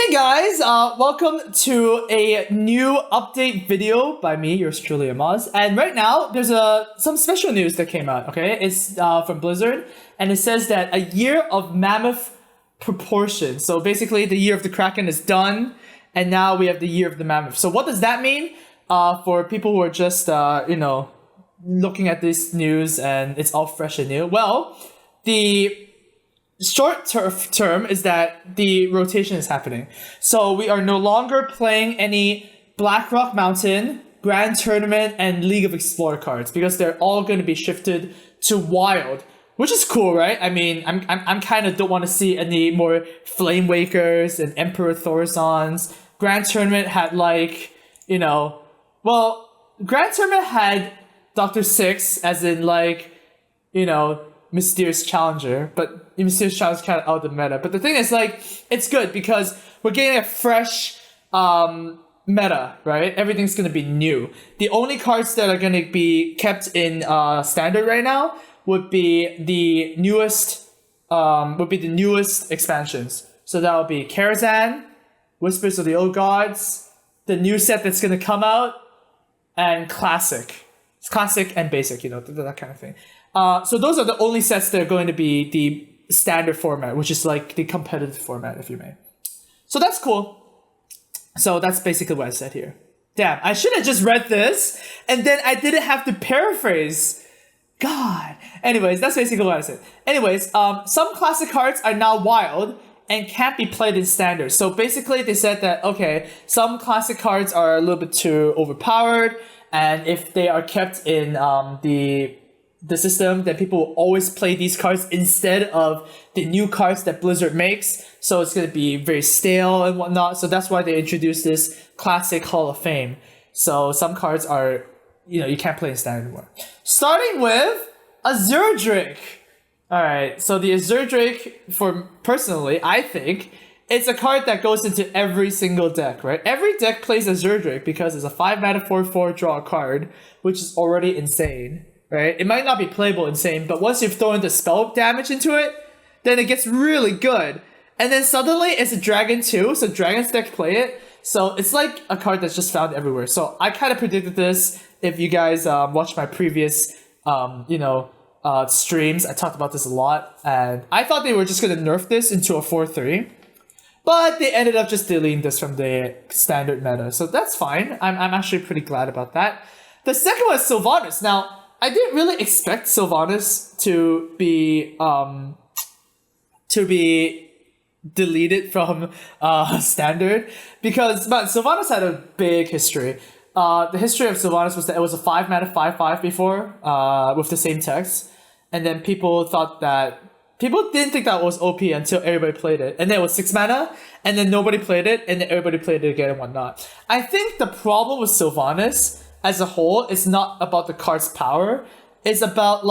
Hey guys, welcome to a new update video by me, yours truly, Amaz. And right now, there's some special news that came out, okay? It's from Blizzard, and it says that a year of Mammoth proportion. So basically, the year of the Kraken is done, and now we have the year of the Mammoth. So what does that mean for people who are just, looking at this news and it's all fresh and new? Well, the short term is that the rotation is happening. So we are no longer playing any Blackrock Mountain, Grand Tournament, and League of Explorer cards because they're all going to be shifted to Wild, which is cool, right? I mean, I'm kind of don't want to see any more Flame Wakers and Emperor Thorazons. Grand Tournament had Grand Tournament had Dr. Six as in Mysterious Challenger, but Mysterious Challenger is kind of out of the meta. But the thing is, it's good because we're getting a fresh meta, right? Everything's going to be new. The only cards that are going to be kept in standard right now would be the newest expansions. So that would be Karazhan, Whispers of the Old Gods, the new set that's going to come out, and Classic. It's Classic and Basic, that kind of thing. So those are the only sets that are going to be the standard format, which is like the competitive format, if you may. So that's cool. So that's basically what I said here. Damn, I should have just read this, and then I didn't have to paraphrase. God. Anyways, that's basically what I said. Anyways, some classic cards are now wild and can't be played in standard. So basically they said that, okay, some classic cards are a little bit too overpowered, and if they are kept in the system, then people will always play these cards instead of the new cards that Blizzard makes. So it's going to be very stale and whatnot. So that's why they introduced this Classic Hall of Fame. So some cards are, you can't play in standard anymore. Starting with Azure Drake. Alright, so the Azure Drake, personally, I think, it's a card that goes into every single deck, right? Every deck plays Azure Drake because it's a 5-mana 4/4 draw card, which is already insane. Right? It might not be playable insane, but once you've thrown the spell damage into it, then it gets really good. And then suddenly it's a dragon too, so dragons deck play it. So it's like a card that's just found everywhere. So I kind of predicted this. If you guys watched my previous streams, I talked about this a lot, and I thought they were just gonna nerf this into a 4/3. But they ended up just deleting this from the standard meta. So that's fine. I'm actually pretty glad about that. The second one is Sylvanas. Now, I didn't really expect Sylvanas to be deleted from standard because Sylvanas had a big history. The history of Sylvanas was that it was a 5-mana 5/5 before with the same text, and then people didn't think that was OP until everybody played it, and then it was 6 mana, and then nobody played it, and then everybody played it again and whatnot. I think the problem with Sylvanas as a whole, it's not about the card's power. It's about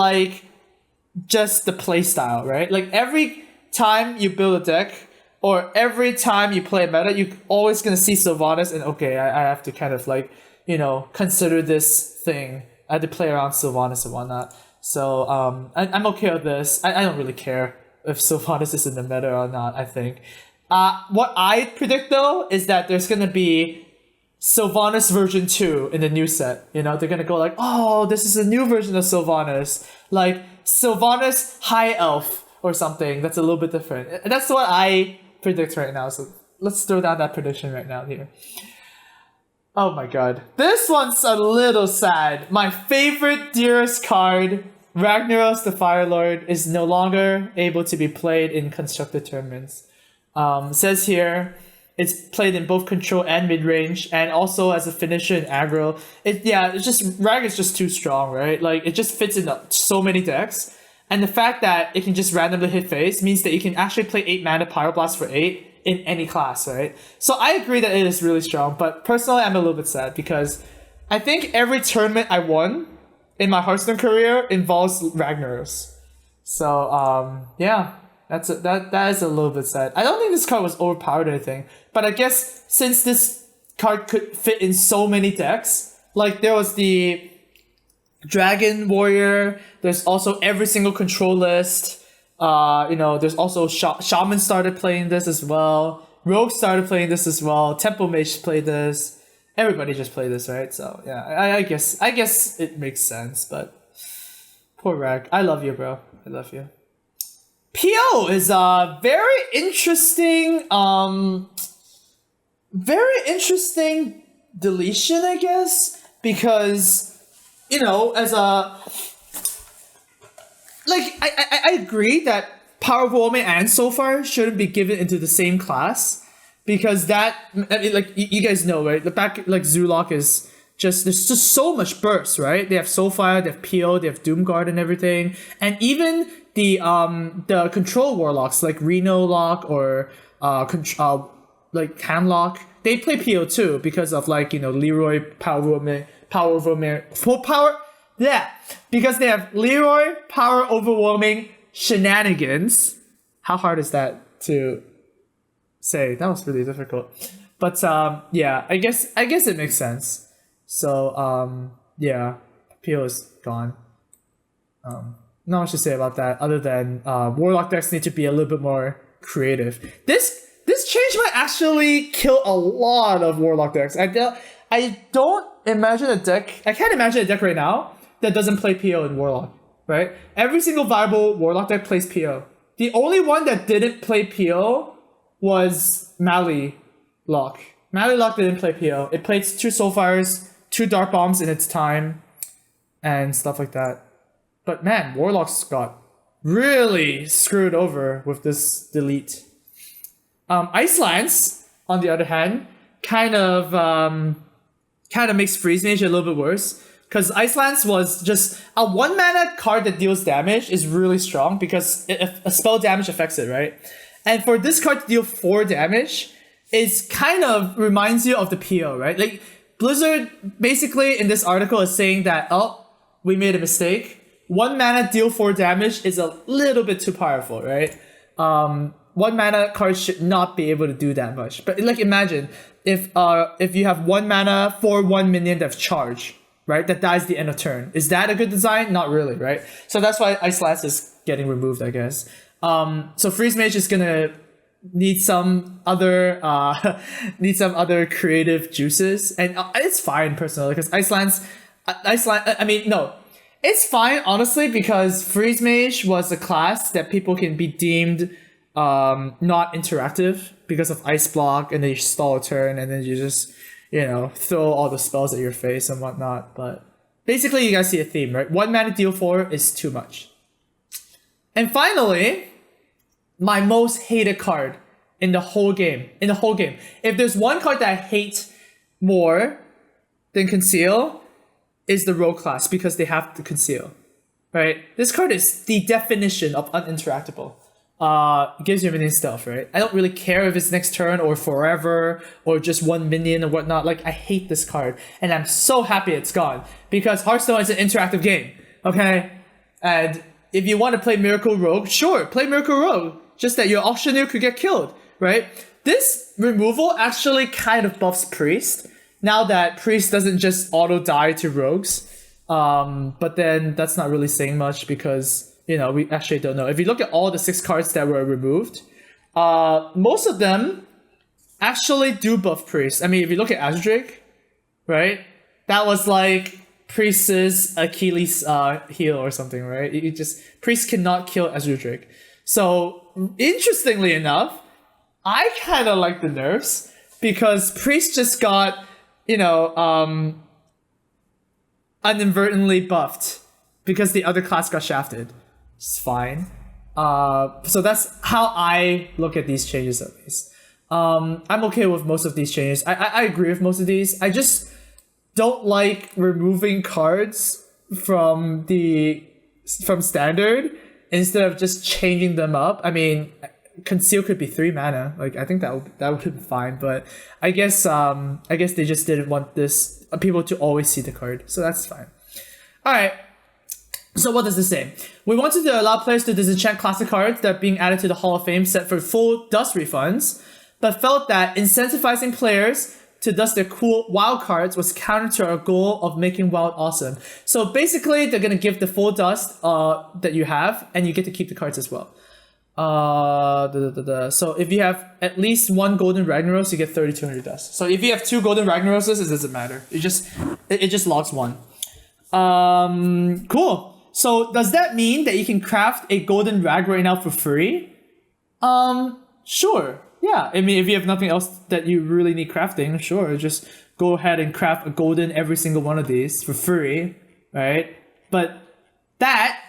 just the play style, right? Every time you build a deck or every time you play a meta, you're always gonna see Sylvanas and okay, I have to kind of consider this thing. I had to play around Sylvanas and whatnot. So I'm okay with this. I don't really care if Sylvanas is in the meta or not, I think. What I predict though is that there's gonna be Sylvanas version 2 in the new set. They're gonna go oh, this is a new version of Sylvanas. Sylvanas High Elf or something that's a little bit different. And that's what I predict right now. So let's throw down that prediction right now here. Oh my god. This one's a little sad. My favorite, dearest card, Ragnaros the Fire Lord, is no longer able to be played in constructed tournaments. It says here, it's played in both control and mid-range, and also as a finisher in aggro. Rag is just too strong, right? It just fits in so many decks. And the fact that it can just randomly hit face means that you can actually play 8 mana Pyroblast for 8 in any class, right? So I agree that it is really strong, but personally I'm a little bit sad because I think every tournament I won in my Hearthstone career involves Ragnaros. So, yeah. That is a little bit sad. I don't think this card was overpowered or anything, but I guess since this card could fit in so many decks, there was the Dragon Warrior, there's also every single control list, there's also Shaman started playing this as well, Rogue started playing this as well. Temple Mage played this. Everybody just played this, right? So yeah, I guess it makes sense. But poor Rag, I love you, bro. I love you. PO is a very interesting deletion, I guess, because as a I agree that Power Overwhelming and So Far shouldn't be given into the same class, because that, I mean, you guys know, right? The back, Zulok is there's just so much burst, right? They have So Far, they have PO, they have Doomguard and everything, and even the control warlocks like Reno Lock or Canlock, they play PO too because of Leroy because they have Leroy Power Overwhelming Shenanigans. How hard is that to say? That was really difficult. But yeah, I guess it makes sense. So yeah, PO is gone. Not much to say about that other than Warlock decks need to be a little bit more creative. This change might actually kill a lot of Warlock decks. I don't imagine a deck. I can't imagine a deck right now that doesn't play PO in Warlock, right? Every single viable Warlock deck plays PO. The only one that didn't play PO was Mally Lock. Mally Lock didn't play PO. It played 2 Soulfires, 2 Dark Bombs in its time, and stuff like that. But man, Warlocks got really screwed over with this delete. Ice Lance, on the other hand, kind of makes Freeze Mage a little bit worse. Because Ice Lance was just a 1 mana card that deals damage is really strong because a spell damage affects it, right? And for this card to deal 4 damage, it kind of reminds you of the PO, right? Like, Blizzard basically in this article is saying that, we made a mistake. 1 mana deal 4 damage is a little bit too powerful, right? 1 mana cards should not be able to do that much. But imagine if you have 1 mana for 1 minion that's charge, right? That dies the end of turn. Is that a good design? Not really, right? So that's why Ice Lance is getting removed, I guess. So Freeze Mage is gonna need some other creative juices, and it's fine personally because Ice Lance. It's fine honestly because Freeze Mage was a class that people can be deemed not interactive because of Ice Block, and then you stall a turn, and then you just throw all the spells at your face and whatnot. But basically, you guys see a theme, right? 1 mana deal 4 is too much. And finally, my most hated card in the whole game. If there's one card that I hate more than Conceal, is the Rogue class because they have to Conceal, right? This card is the definition of uninteractable. It gives you minion stealth, right? I don't really care if it's next turn or forever or just 1 minion or whatnot. I hate this card, and I'm so happy it's gone because Hearthstone is an interactive game, okay? And if you want to play Miracle Rogue, sure, play Miracle Rogue. Just that your auctioneer could get killed, right? This removal actually kind of buffs Priest. Now that Priest doesn't just auto die to rogues, but then that's not really saying much because we actually don't know. If you look at all the 6 cards that were removed, most of them actually do buff Priest. I mean, if you look at Azure, right? That was Priest's Achilles heel or something, right? Priest cannot kill Azure. So, interestingly enough, I kind of like the nerfs because Priest just got, inadvertently buffed because the other class got shafted. It's fine. So that's how I look at these changes at least. I'm okay with most of these changes. I agree with most of these. I just don't like removing cards from standard instead of just changing them up. I mean, Conceal could be 3 mana. I think that would be fine. But I guess they just didn't want people to always see the card, so that's fine. All right. So what does this say? We wanted to allow players to disenchant classic cards that are being added to the Hall of Fame set for full dust refunds, but felt that incentivizing players to dust their cool WoW cards was counter to our goal of making WoW awesome. So basically, they're going to give the full dust that you have, and you get to keep the cards as well. So if you have at least one golden Ragnaros, you get 3200 dust. So if you have two golden Ragnaroses, it doesn't matter. It just logs one. Cool. So does that mean that you can craft a golden rag right now for free? Sure. Yeah. I mean, if you have nothing else that you really need crafting, sure, just go ahead and craft a golden every single one of these for free, right? But that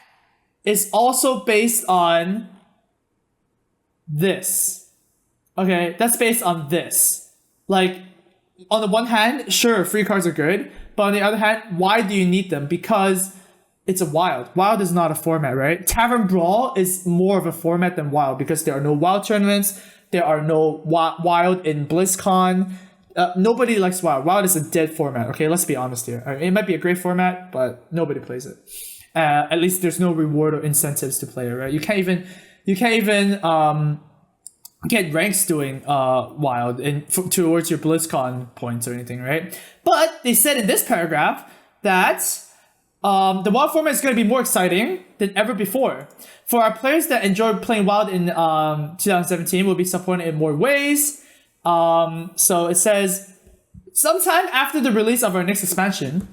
is also based on this. Okay, that's based on this. Like, on the one hand, sure, free cards are good, but on the other hand, why do you need them? Because it's a wild. Wild is not a format, right? Tavern Brawl is more of a format than wild because there are no wild tournaments. There are no wild in BlizzCon. Nobody likes wild. Wild is a dead format. Okay, let's be honest here. I mean, it might be a great format, but nobody plays it. At least there's no reward or incentives to play it, right? You can't even get ranks doing wild towards your BlizzCon points or anything, right? But they said in this paragraph that the wild format is going to be more exciting than ever before. For our players that enjoyed playing wild in 2017, we'll be supporting it in more ways. So it says, sometime after the release of our next expansion,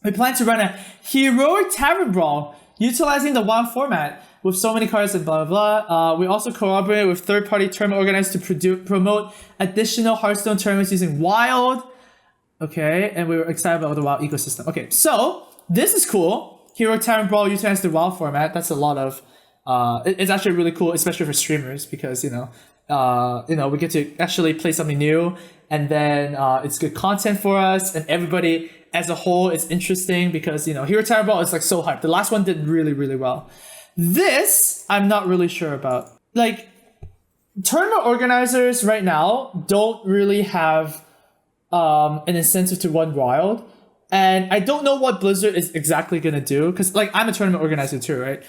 we plan to run a heroic tavern brawl utilizing the wild format with so many cards and blah, blah, blah. We also collaborate with third-party tournament organizers to promote additional Hearthstone tournaments using wild. Okay, and we were excited about the wild ecosystem. Okay, so this is cool. Hero Tavern Brawl utilizes the wild format. That's a lot of... it's actually really cool, especially for streamers, because, we get to actually play something new, and then it's good content for us, and everybody as a whole is interesting because, Hero Tavern Brawl is like so hyped. The last one did really, really well. This, I'm not really sure about. Like, tournament organizers right now don't really have an incentive to run wild. And I don't know what Blizzard is exactly going to do. Because, like, I'm a tournament organizer too, right?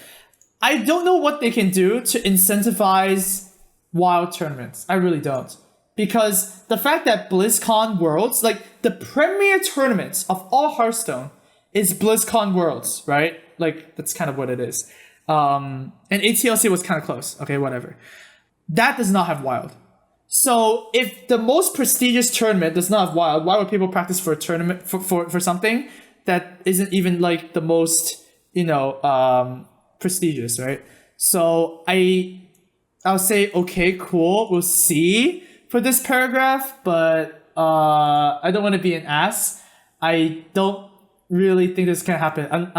I don't know what they can do to incentivize wild tournaments. I really don't. Because the fact that BlizzCon Worlds, like, the premier tournament of all Hearthstone is BlizzCon Worlds, right? Like, that's kind of what it is. And ATLC was kind of close. Okay, whatever. That does not have wild. So if the most prestigious tournament does not have wild, why would people practice for a tournament for something that isn't even like the most, prestigious, right? So I'll say, okay, cool. We'll see for this paragraph, but I don't want to be an ass. I don't really think this can happen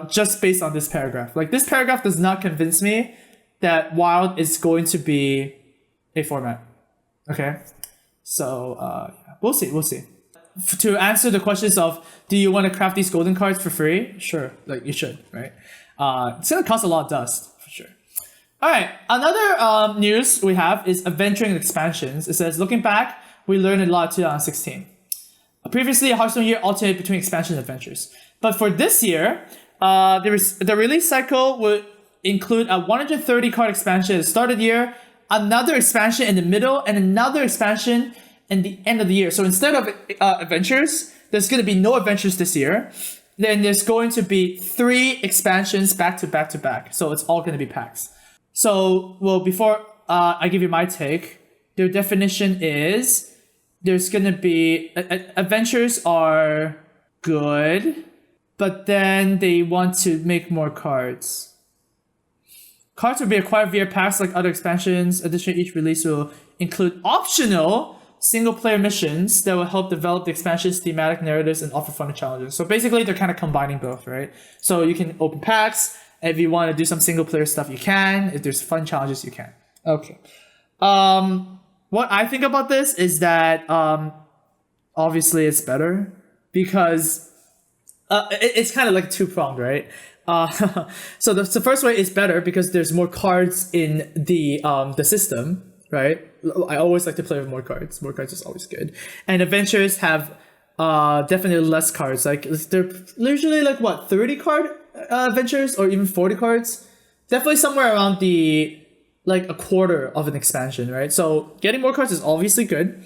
just based on this paragraph. Like, this paragraph does not convince me that wild is going to be a format. Okay, so we'll see. To answer the questions of, do you want to craft these golden cards for free? Sure, like, you should, right? It's gonna cost a lot of dust for sure. All right, another news we have is adventuring and expansions. It says, looking back, we learned a lot in 2016. Previously, a Hearthstone year alternated between expansion and adventures. But for this year, the release cycle would include a 130 card expansion at the start of the year, another expansion in the middle, and another expansion in the end of the year. So instead of adventures, there's going to be no adventures this year. Then there's going to be 3 expansions back to back to back. So it's all going to be packs. So, well, before I give you my take, their definition is there's going to be... adventures are good, but then they want to make more cards. Cards will be acquired via packs like other expansions. Additionally, each release will include optional single-player missions that will help develop the expansion's thematic narratives and offer fun challenges. So basically, they're kind of combining both, right? So you can open packs. If you want to do some single-player stuff, you can. If there's fun challenges, you can. Okay. What I think about this is that obviously it's better because it's kind of like two-pronged, right? So the first way is better because there's more cards in the system, right? I always like to play with more cards. More cards is always good. And adventures have definitely less cards. Like, they're usually like, what, 30 card adventures or even 40 cards? Definitely somewhere around like a quarter of an expansion, right? So getting more cards is obviously good.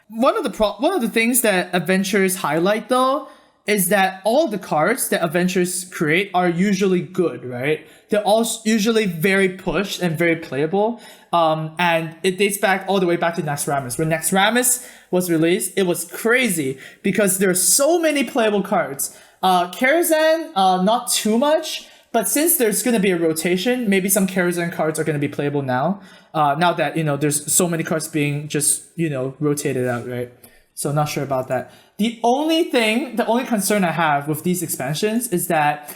One of the things that adventures highlight though is that all the cards that adventures create are usually good, right? They're all usually very pushed and very playable. And it dates back all the way back to Naxxramas. When Naxxramas was released, it was crazy because there are so many playable cards. Karazhan, not too much, but since there's going to be a rotation, maybe some Karazhan cards are going to be playable now. Now that, there's so many cards being just, rotated out, right? So not sure about that. The only concern I have with these expansions is that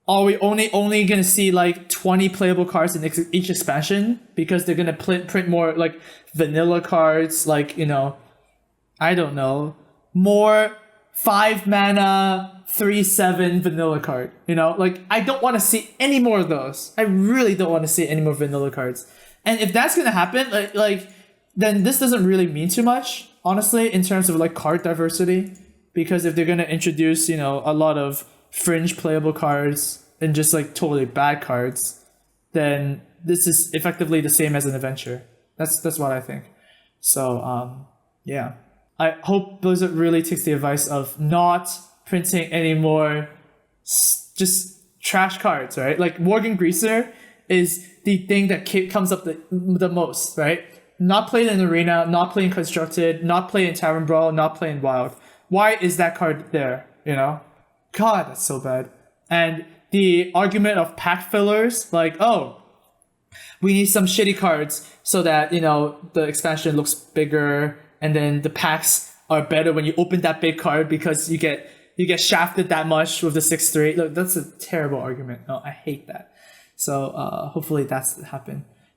are we only going to see like 20 playable cards in each expansion because they're going to print more like vanilla cards, like, I don't know, more 5 mana 3/7 vanilla card, like I don't want to see any more of those. I really don't want to see any more vanilla cards. And if that's going to happen, then this doesn't really mean too much, honestly, in terms of like card diversity, because if they're going to introduce, a lot of fringe playable cards and just like totally bad cards, then this is effectively the same as an adventure. That's what I think. So yeah, I hope Blizzard really takes the advice of not printing any more just trash cards, right? Like Morgan Greaser is the thing that comes up the most, right? Not played in Arena, not playing Constructed, not playing Tavern Brawl, not playing Wild. Why is that card there, God, that's so bad. And the argument of pack fillers, like, oh, we need some shitty cards so that, the expansion looks bigger, and then the packs are better when you open that big card because you get shafted that much with the 6/3. Look, that's a terrible argument. No, I hate that. So hopefully that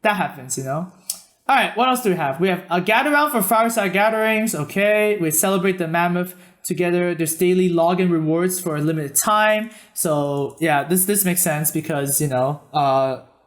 happens, All right, what else do we have? We have a gather round for Fireside Gatherings. Okay, we celebrate the Mammoth together. There's daily login rewards for a limited time. So yeah, this makes sense because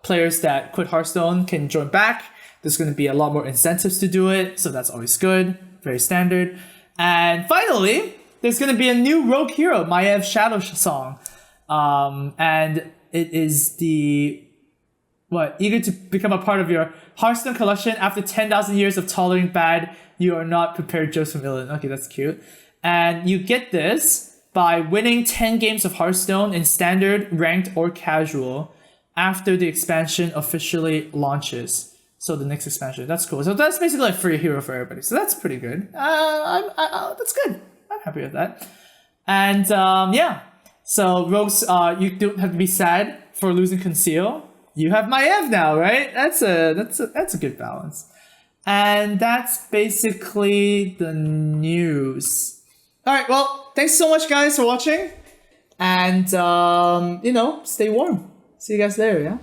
players that quit Hearthstone can join back. There's going to be a lot more incentives to do it, so that's always good. Very standard. And finally, there's going to be a new rogue hero, Maiev Shadow Song, and it is eager to become a part of your Hearthstone collection after 10,000 years of tolerating bad. You are not prepared, Joseph Millen. Okay, that's cute. And you get this by winning 10 games of Hearthstone in standard, ranked, or casual after the expansion officially launches. So the next expansion, that's cool. So that's basically a free hero for everybody. So that's pretty good. That's good. I'm happy with that. And yeah, so rogues, you don't have to be sad for losing Conceal. You have Maiev now, right? That's a good balance. And that's basically the news. All right, well, thanks so much, guys, for watching. And, stay warm. See you guys later, yeah?